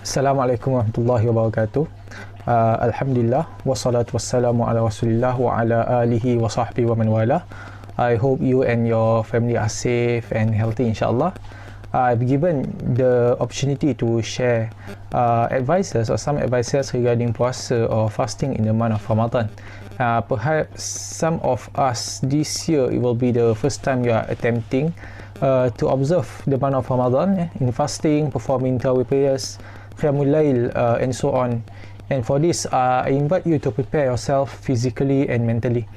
Assalamualaikum warahmatullahi wabarakatuh. Alhamdulillah wassalatu wassalamu ala Rasulillah wa ala alihi wa sahbihi wa man wala. I hope you and your family are safe and healthy, inshallah. I've given the opportunity to share advices or some advices regarding puasa or fasting in the month of Ramadan. Perhaps some of us this year, it will be the first time you are attempting to observe the month of Ramadan in fasting, performing tarawih prayers, Qiyamul Lail, and so on. And for this, I invite you to prepare yourself physically and mentally.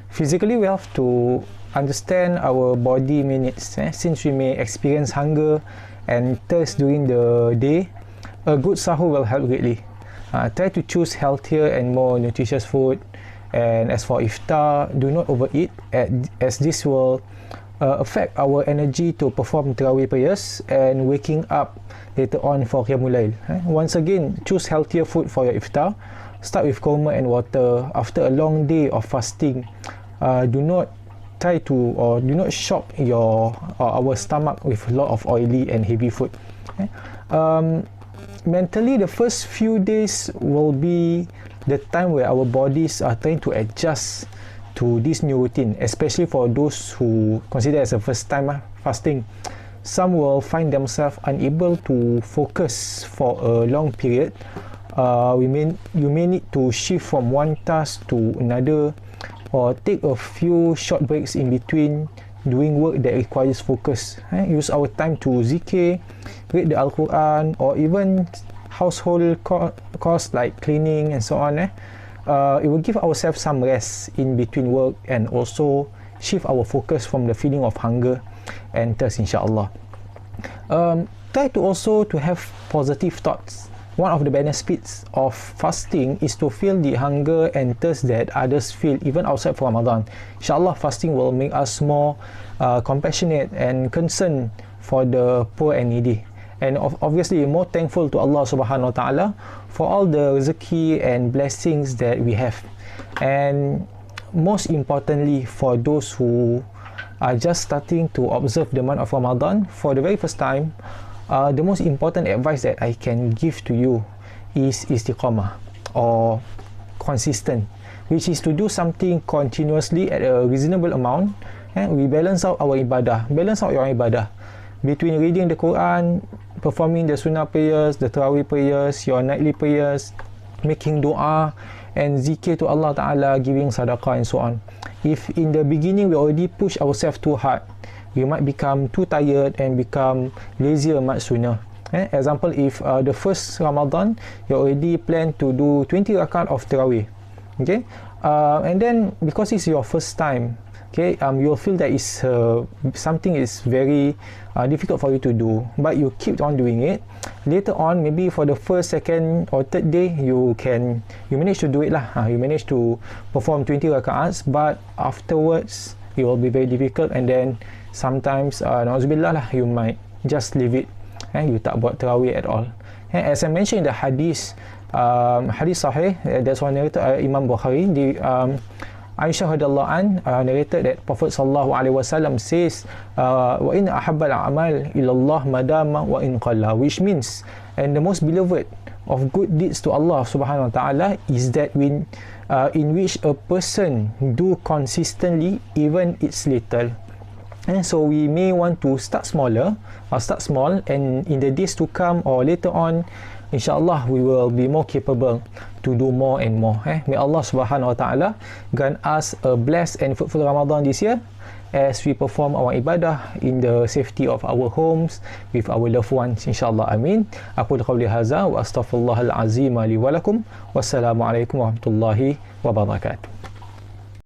Physically, we have to understand our body needs. Since we may experience hunger and thirst during the day, a good sahur will help greatly. Try to choose healthier and more nutritious food. And as for iftar, do not overeat, as this will affect our energy to perform tarawih prayers and waking up later on for Qiyamul Lail. Once again, choose healthier food for your iftar. Start with kurma and water. After a long day of fasting, do not try to or do not shock our stomach with a lot of oily and heavy food. Mentally, the first few days will be the time where our bodies are trying to adjust to this new routine, especially for those who consider as a first time fasting. Some will find themselves unable to focus for a long period. You may need to shift from one task to another, or take a few short breaks in between doing work that requires focus. Use our time to zikir, read the Al-Quran, or even household chores like cleaning and so on. It will give ourselves some rest in between work and also shift our focus from the feeling of hunger and thirst, inshallah. Try to also to have positive thoughts. One of the benefits of fasting is to feel the hunger and thirst that others feel even outside for Ramadan. Inshallah, fasting will make us more compassionate and concerned for the poor and needy, and obviously more thankful to Allah subhanahu wa ta'ala for all the rezeki and blessings that we have. And most importantly, for those who are just starting to observe the month of Ramadan for the very first time, the most important advice that I can give to you is istiqamah, or consistent, which is to do something continuously at a reasonable amount. We balance out our ibadah. Balance out your ibadah between reading the Quran, performing the sunnah prayers, the tarawih prayers, your nightly prayers, making dua and zikir to Allah Ta'ala, giving sadaqah and so on. If in the beginning we already push ourselves too hard, we might become too tired and become lazier much sooner. Example, if the first Ramadan you already plan to do 20 rakat of tarawih, okay, and then because it's your first time, okay, you'll feel that it's something is very difficult for you to do, but you keep on doing it. Later on, maybe for the first, second or third day, you manage to do it lah. You manage to perform 20 rakats, but afterwards it will be very difficult, and then sometimes na'udzubillah lah, you might just leave it. You tak buat tarawih at all. As I mentioned in the hadith sahih, that's one narrated Imam Bukhari, Aisyah radhiyallahu an narrated that Prophet sallallahu alaihi wasallam says, wa in ahabbal a'mal ila Allah madama wa in qalla, which means, and the most beloved of good deeds to Allah subhanahu wa ta'ala is that in which a person do consistently, even it's little. And so we may want to start small, and in the days to come or later on, inshallah, we will be more capable to do more and more. May Allah subhanahu wa ta'ala grant us a blessed and fruitful Ramadan this year, as we perform our ibadah in the safety of our homes with our loved ones, inshallah. Amin. Aqul qawli hadza wa astaghfirullahal azim li wa lakum. Wassalamu alaikum warahmatullahi wabarakatuh.